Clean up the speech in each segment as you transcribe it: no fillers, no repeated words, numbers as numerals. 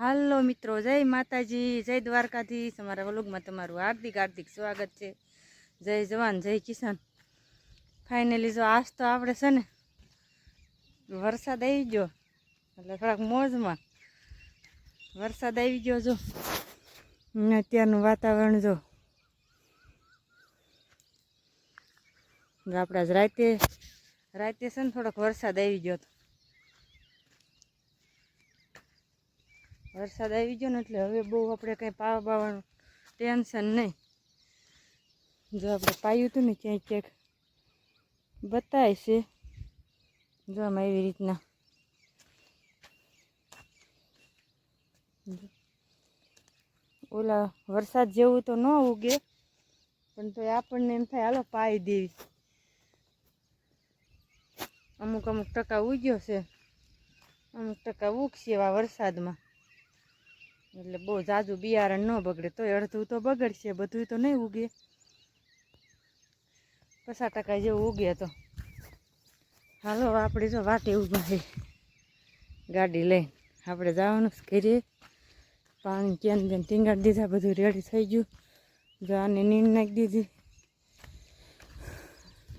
હાલો મિત્રો, જય માતાજી, જય દ્વારકાધીશ। અમારા વ્લોગમાં તમારું હાર્દિક હાર્દિક સ્વાગત છે। જય જવાન જય કિસાન। ફાઇનલી જો આજ તો આપણે છે ને વરસાદ આવી ગયો, એટલે થોડાક મોજમાં વરસાદ આવી ગયો। જો અત્યારનું વાતાવરણ જો આપણે રાતે છે ને થોડોક વરસાદ આવી ગયો હતો। વરસાદ આવી ગયો ને એટલે હવે બહુ આપણે કંઈ પાવા બાવાનું ટેન્શન નહીં। જો આપણે પાયું હતું ને ક્યાંક ક્યાંક બતાય છે, જો આમાં એવી રીતના ઓલા વરસાદ જેવું તો ન ઉગે, પણ તો આપણને એમ થાય હાલો પાઈ દેવી। અમુક અમુક ટકા ઉગ્યો છે, અમુક ટકા ઉગશે એવા વરસાદમાં, એટલે બહુ જાજુ બિયારણ ન બગડે। તોય અડધું તો બગડશે, બધું તો નહીં ઉગે। 50% જેવું ઉગે તો હાલો આપણે જો વાટે ઊભા છે ગાડી લઈને। આપણે જવાનું ઘરે, પાણી કેન બેન ટીંગાડી દીધા, બધું રેડી થઈ ગયું। જો આને નીંદ નાખી દીધી।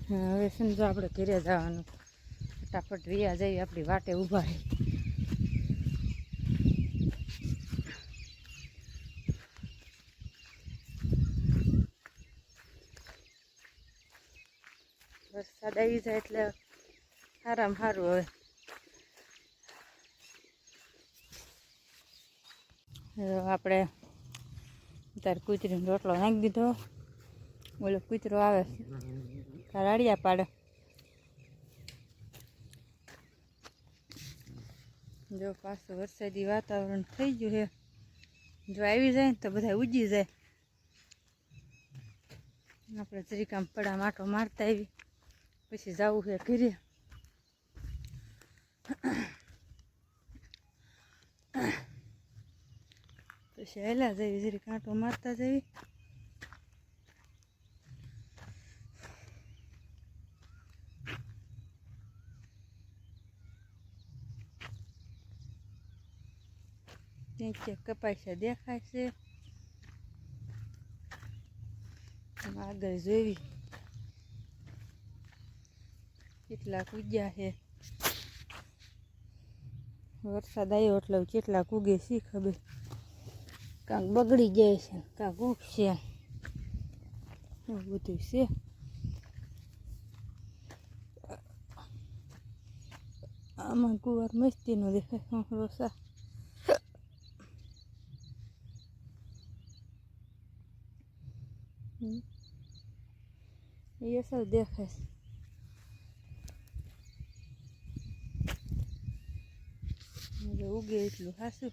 હવે છે ને જો આપણે ઘરે જવાનું, ફટાફટ વિયા જઈએ, આપણી વાટે ઊભા છે। વરસાદ આવી જાય એટલે સારામાં સારું। હવે આપણે અત્યારે કૂતરીનો રોટલો નાખી દીધો। ઓલો કૂતરો આવે રાડિયા પાડે, જો પાછું વરસાદી વાતાવરણ થઈ ગયું છે। જો આવી જાય ને તો બધા ઉજી જાય। આપણે જરીક આમ પડા માટો મારતા આવી, પછી જવું છે ઘરે। પછી હેલા જઈએ, જરીક આંટો મારતા જઈએ। ક્યાંક કપાસ્યા દેખાય છે, આગળ જોઈ કેટલાક ઉગ્યા છે। વરસાદ આવ્યો એટલે કેટલાક ઉગે શી ખબર, કાંક બગડી જાય છે, કાંક ઉગશે, એવું બધું છે। આમાં ગુવાર મસ્તીનો દેખાય, રોસા એ અસલ દેખાય। ઉગે એટલું હાસું।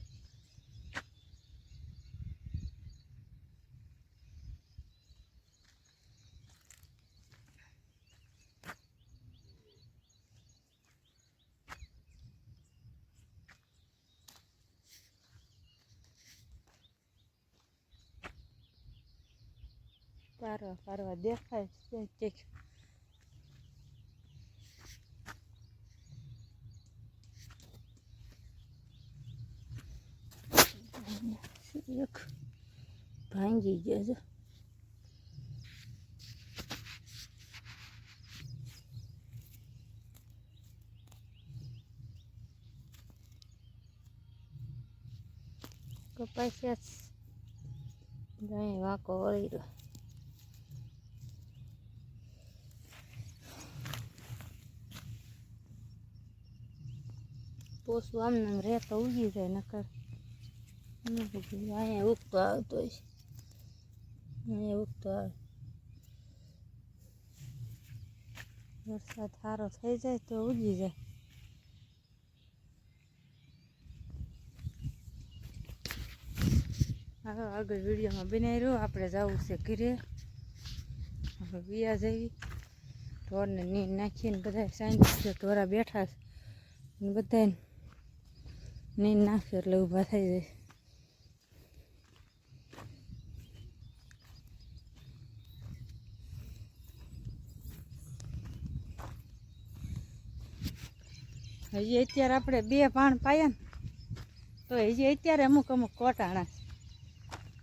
પારવા પારવા દેખાય છે। એક ભાંગી ગયા છે, કપાસ્યા વાંકો વળી રહ્યો। પોસું આમને રહેતો ઉગી જાય, નકર અહીંયા ઉગતો આવતો હોય છે, અહીંયા ઉગતો આવે। વરસાદ સારો થઈ જાય તો ઉગી જાય। હાલો આગળ વિડીયોમાં બનાવી રહ્યો, આપણે જવું છે ઘરે। હવે વિયા જઈએ, ઢોરને નીંદ નાખીને બધા સાંજે ઢોરા બેઠા છે, બધાને નીંદ નાખ્યો એટલે ઊભા થઈ જાય। હજી અત્યારે આપણે 2 ભાણ પાયા ને તો હજી અત્યારે અમુક કોટાણા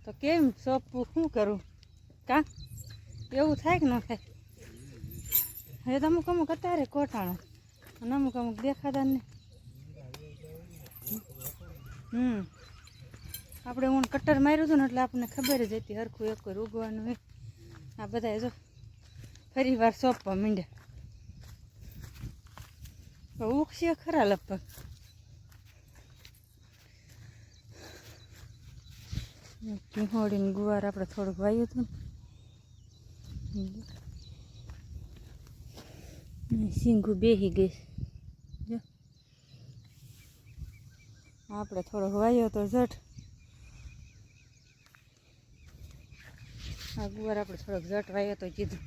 તો કેમ સોંપવું શું કરું કા એવું થાય કે ન થાય હવે તો અમુક અત્યારે કોટાણા અને અમુક દેખાતા નહીં આપણે હું કટર માર્યું હતું ને એટલે આપણને ખબર જ હતી હરખું એક ઉગવાનું હોય આ બધા જો ફરી વાર સોંપવા માંડ્યા ઉગશે ખરા લગભગ ટીહોડીને ગુવાર આપણે થોડુંક વાવ્યું હતું ને સિંગું બેસી ગઈ જો આપણે થોડોક વાવ્યો તો જટ આ ગુવાર આપણે થોડોક જટ વાવ્યો તો કીધું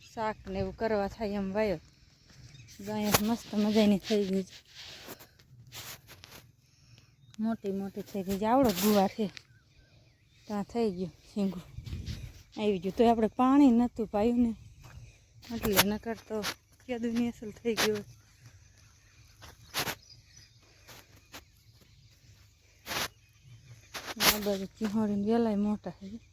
શાક ને એવું કરવા થાય એમ વાવ્યો અહીંયા મસ્ત મજાની થઈ ગઈ છે મોટી થઈ ગઈ છે આવડો ગુવાર છે ત્યાં થઈ ગયું શીંગું આવી ગયું તો આપણે પાણી નહોતું પાયું ને એટલે નકર તો કેદુની અસલ થઈ ગયું આ બધું ચીહોડીને વેલાય મોટા છે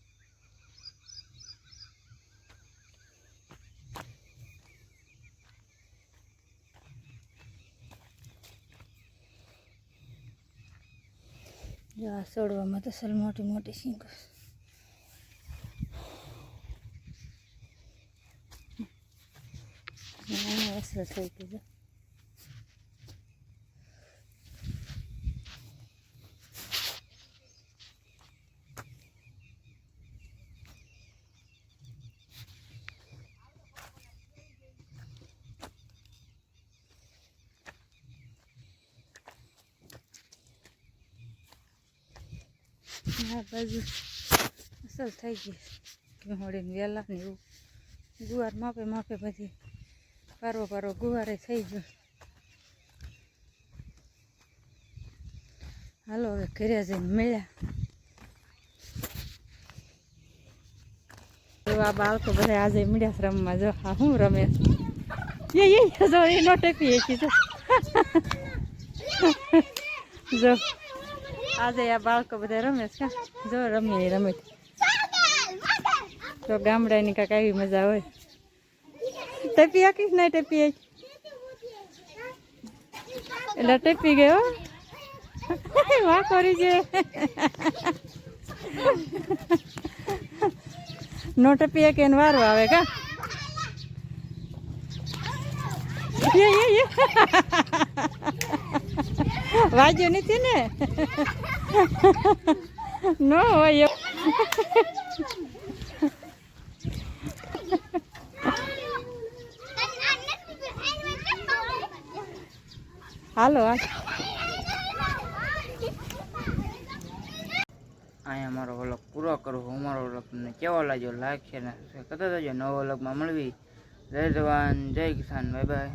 આ છોડવામાં તો અસલ મોટી શીંગો અસર થઈ ગઈ આ બાજુ અસર થઈ ગઈ હોળીને વેલા ને એવું ગુવાર માપે બધી પારો ગુવારે થઈ ગયો હાલો હવે ઘરે જઈને મળ્યા આ બાળકો બધા આજે મળ્યા રમવા જો હા હું રમે જો એ નો ટેપી કીધું જો આજે આ બાળકો બધા રમે છે જો રમે તો ગામડાની કાંઈક આવી મજા હોય ટેપી આકીશ નહીં ટેપી એટલે ટેપી ગયો વાહ કરી છે નો ટેપી કે વારો આવે કા વાગ્યો નથી ને નો હોય હાલો અહીંયા મારો વ્લોગ પૂરો કરું અમારો વ્લોગ તમને કેવો લાગ્યો લાઈક છે ને કરતા જજો નવો વ્લોગમાં મળવી જય જવાન જય કિસાન બાય બાય